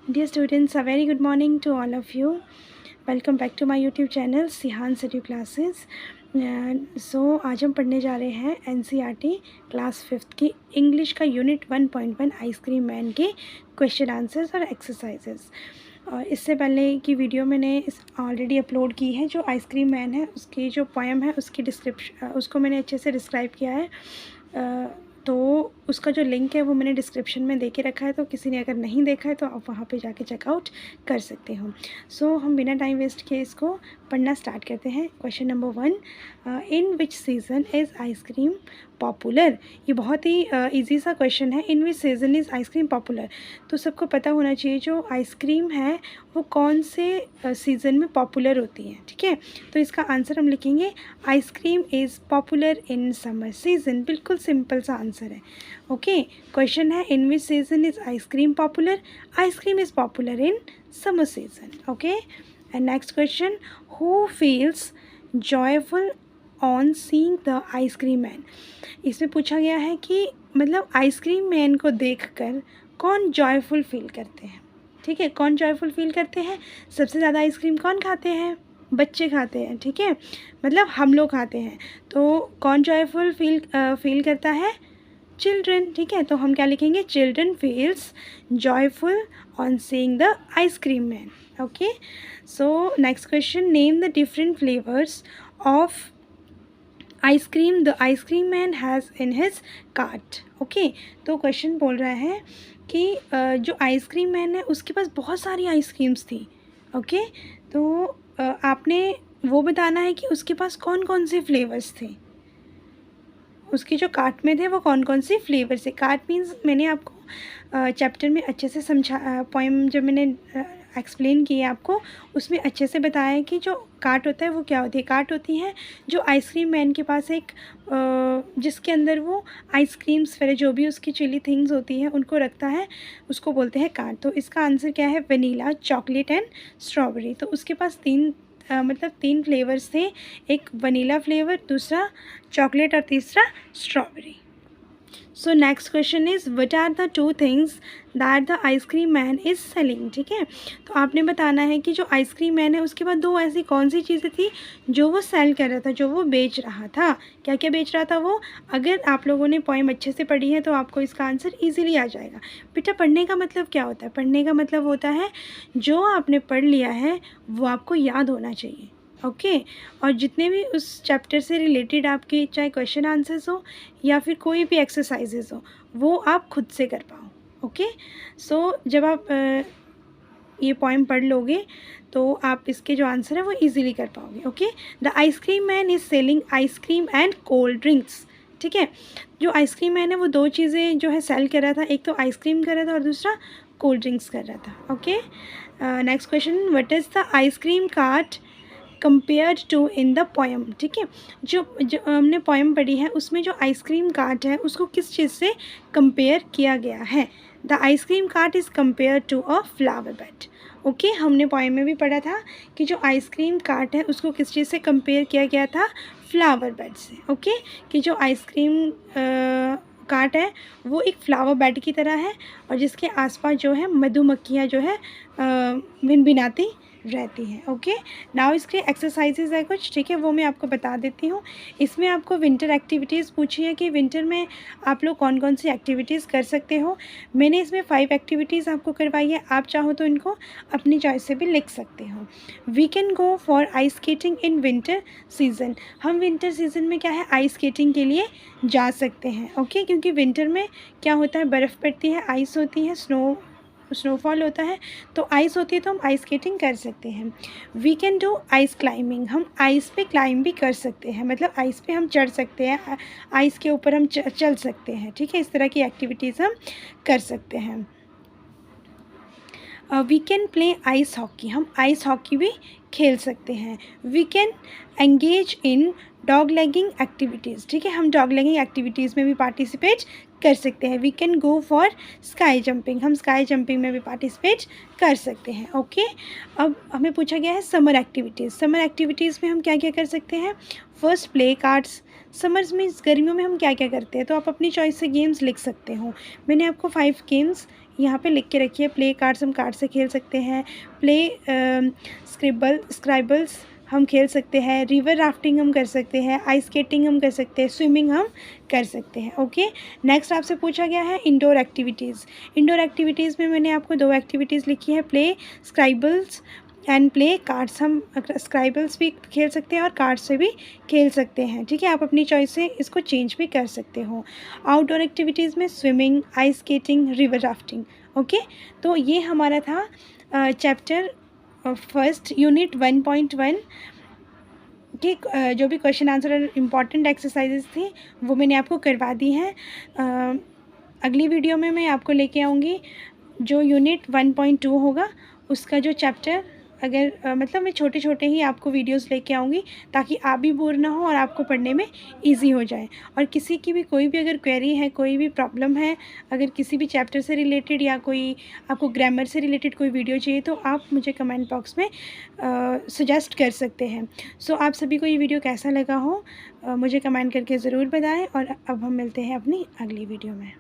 Dear students, a very good morning to all of you. Welcome back to my YouTube channel Sheehan Edu Classes. सो आज हम पढ़ने जा रहे हैं NCERT class 5th की English का यूनिट 1.1 आइसक्रीम मैन के क्वेश्चन आंसर्स और एक्सरसाइजेस। और इससे पहले की वीडियो मैंने ऑलरेडी अपलोड की है। जो आइसक्रीम मैन है उसकी जो पोएम है उसकी डिस्क्रिप्शन उसको मैंने अच्छे से डिस्क्राइब किया है। तो उसका जो लिंक है वो मैंने डिस्क्रिप्शन में दे के रखा है, तो किसी ने अगर नहीं देखा है तो आप वहाँ पे जाके चेकआउट कर सकते हो। सो हम बिना टाइम वेस्ट किए इसको पढ़ना स्टार्ट करते हैं। Question number 1, in which season is ice cream popular. ये बहुत ही इजी सा क्वेश्चन है। In which season is ice cream popular, तो सबको पता होना चाहिए जो आइसक्रीम है वो कौन से सीज़न में पॉपुलर होती है। ठीक है, तो इसका आंसर हम लिखेंगे ice cream is popular in summer season. बिल्कुल सिंपल सा आंसर है। ओके, क्वेश्चन है in which season is ice cream popular. Ice cream is popular in summer season. Okay, and next question, who feels joyful on seeing the ice cream man. इसमें पूछा गया है कि मतलब आइसक्रीम मैन को देखकर कौन जॉयफुल फील करते हैं। ठीक है, कौन जॉयफुल फील करते हैं। सबसे ज़्यादा आइसक्रीम कौन खाते हैं? बच्चे खाते हैं। ठीक है, मतलब हम लोग खाते हैं। तो कौन जॉयफुल फील करता है? चिल्ड्रन। ठीक है, तो हम क्या लिखेंगे? Children feels joyful on seeing the ice cream man. Okay, so next question, name the different flavours of ice cream the ice cream man has in his cart. Okay, तो क्वेश्चन बोल रहा है कि जो आइसक्रीम मैन है उसके पास बहुत सारी आइसक्रीम्स थी। ओके, तो आपने वो बताना है कि उसके पास कौन कौन से फ्लेवर्स थे। उसकी जो कार्ट में थे वो कौन कौन से फ्लेवर से। कार्ट मीन्स मैंने आपको चैप्टर में अच्छे से समझा, पोएम जब मैंने एक्सप्लेन की है आपको, उसमें अच्छे से बताया है कि जो कार्ट होता है वो क्या होती है। कार्ट होती है जो आइसक्रीम मैन के पास एक जिसके अंदर वो आइसक्रीम्स वगैरह जो भी उसकी चिली थिंग्स होती हैं उनको रखता है, उसको बोलते हैं कार्ट। तो इसका आंसर क्या है? Vanilla, chocolate and strawberry. तो उसके पास तीन फ्लेवर्स थे, एक वनीला फ्लेवर, दूसरा चॉकलेट और तीसरा strawberry. So next question is what are the two things that the ice cream man is selling. ठीक है, तो आपने बताना है कि जो आइसक्रीम मैन है उसके बाद दो ऐसी कौन सी चीज़ें थी जो वो सेल कर रहा था, जो वो बेच रहा था। क्या क्या बेच रहा था वो? अगर आप लोगों ने पोएम अच्छे से पढ़ी है तो आपको इसका आंसर ईजिली आ जाएगा। बेटा, पढ़ने का मतलब क्या होता है? पढ़ने का मतलब होता है जो आपने पढ़ लिया है वो आपको याद होना चाहिए। ओके, और जितने भी उस चैप्टर से रिलेटेड आपके चाहे क्वेश्चन आंसर्स हो या फिर कोई भी एक्सरसाइजेस हो वो आप खुद से कर पाओ। ओके, सो जब आप ये पोएम पढ़ लोगे तो आप इसके जो आंसर है वो इजीली कर पाओगे। Okay, the ice cream man is selling ice cream and cold drinks. ठीक है, जो आइसक्रीम मैन है वो दो चीज़ें जो है सेल कर रहा था, एक तो आइसक्रीम कर रहा था और दूसरा कोल्ड ड्रिंक्स कर रहा था। Okay, next question, what is the ice cream cart compared to in the poem. ठीक है, जो हमने पोएम पढ़ी है उसमें जो आइसक्रीम कार्ट है उसको किस चीज़ से कंपेयर किया गया है? The ice cream cart is compare to a flower bed. Okay, हमने पोएम में भी पढ़ा था कि जो आइसक्रीम कार्ट है उसको किस चीज़ से कंपेयर किया गया था? फ्लावर बेड से। ओके, कि जो आइसक्रीम कार्ट है वो एक फ्लावर बेड की तरह है और जिसके आसपास जो है मधुमक्खियाँ जो है भिनभिनाती रहती हैं। ओके, नाउ इसके एक्सरसाइजेज है कुछ। ठीक है, वो मैं आपको बता देती हूँ। इसमें आपको विंटर एक्टिविटीज़ पूछी है कि विंटर में आप लोग कौन कौन सी एक्टिविटीज़ कर सकते हो। मैंने इसमें 5 एक्टिविटीज़ आपको करवाई है, आप चाहो तो इनको अपनी चॉइस से भी लिख सकते हो। We can go for ice skating in winter season. हम विंटर सीज़न में क्या है, आइस स्केटिंग के लिए जा सकते हैं। ओके, क्योंकि विंटर में क्या होता है, बर्फ़ पड़ती है, आइस होती है, स्नोफॉल होता है, तो आइस होती है तो हम आइस स्केटिंग कर सकते हैं। We can do ice climbing. हम आइस पे क्लाइंब भी कर सकते हैं, मतलब आइस पे हम चढ़ सकते हैं, आइस के ऊपर हम चल सकते हैं। ठीक है, इस तरह की एक्टिविटीज़ हम कर सकते हैं। We can play ice hockey. हम आइस हॉकी भी खेल सकते हैं। We can engage in dog legging activities. ठीक है, हम डॉग लेगिंग एक्टिविटीज़ में भी पार्टिसिपेट कर सकते हैं। We can go for sky jumping. हम स्काई जंपिंग में भी पार्टिसिपेट कर सकते हैं। ओके, अब हमें पूछा गया है समर एक्टिविटीज़। समर एक्टिविटीज़ में हम क्या क्या कर सकते हैं? First, play cards. समर्स में गर्मियों में हम क्या क्या करते हैं, तो आप अपनी चॉइस से गेम्स लिख सकते हो। मैंने आपको 5 गेम्स यहाँ पे लिख के रखिए। प्ले कार्ड्स हम कार्ड से खेल सकते हैं। प्ले स्क्राइबल्स हम खेल सकते हैं। रिवर राफ्टिंग हम कर सकते हैं। आइस स्केटिंग हम कर सकते हैं। स्विमिंग हम कर सकते हैं। ओके, नेक्स्ट आपसे पूछा गया है इंडोर एक्टिविटीज़। इंडोर एक्टिविटीज़ में मैंने आपको 2 एक्टिविटीज़ लिखी है, प्ले स्क्राइबल्स एंड प्ले कार्ड्स। हम स्क्राइबल्स भी खेल सकते हैं और कार्ड्स से भी खेल सकते हैं। ठीक है, आप अपनी चॉइस से इसको चेंज भी कर सकते हो। आउटडोर एक्टिविटीज़ में swimming, ice skating, river rafting. Okay, तो ये हमारा था चैप्टर फर्स्ट यूनिट 1.1 कि जो भी क्वेश्चन आंसर और इम्पॉर्टेंट एक्सरसाइजेस थी वो मैंने आपको करवा दी हैं। अगली वीडियो में मैं आपको लेके आऊँगी जो यूनिट 1.2 होगा, उसका जो चैप्टर, अगर मतलब मैं छोटे छोटे ही आपको वीडियोस लेके आऊँगी ताकि आप भी बोर ना हो और आपको पढ़ने में इजी हो जाए। और किसी की भी कोई भी अगर क्वेरी है, कोई भी प्रॉब्लम है, अगर किसी भी चैप्टर से रिलेटेड या कोई आपको ग्रामर से रिलेटेड कोई वीडियो चाहिए तो आप मुझे कमेंट बॉक्स में सजेस्ट कर सकते हैं। सो आप सभी को ये वीडियो कैसा लगा हो मुझे कमेंट करके ज़रूर बताएं। और अब हम मिलते हैं अपनी अगली वीडियो में।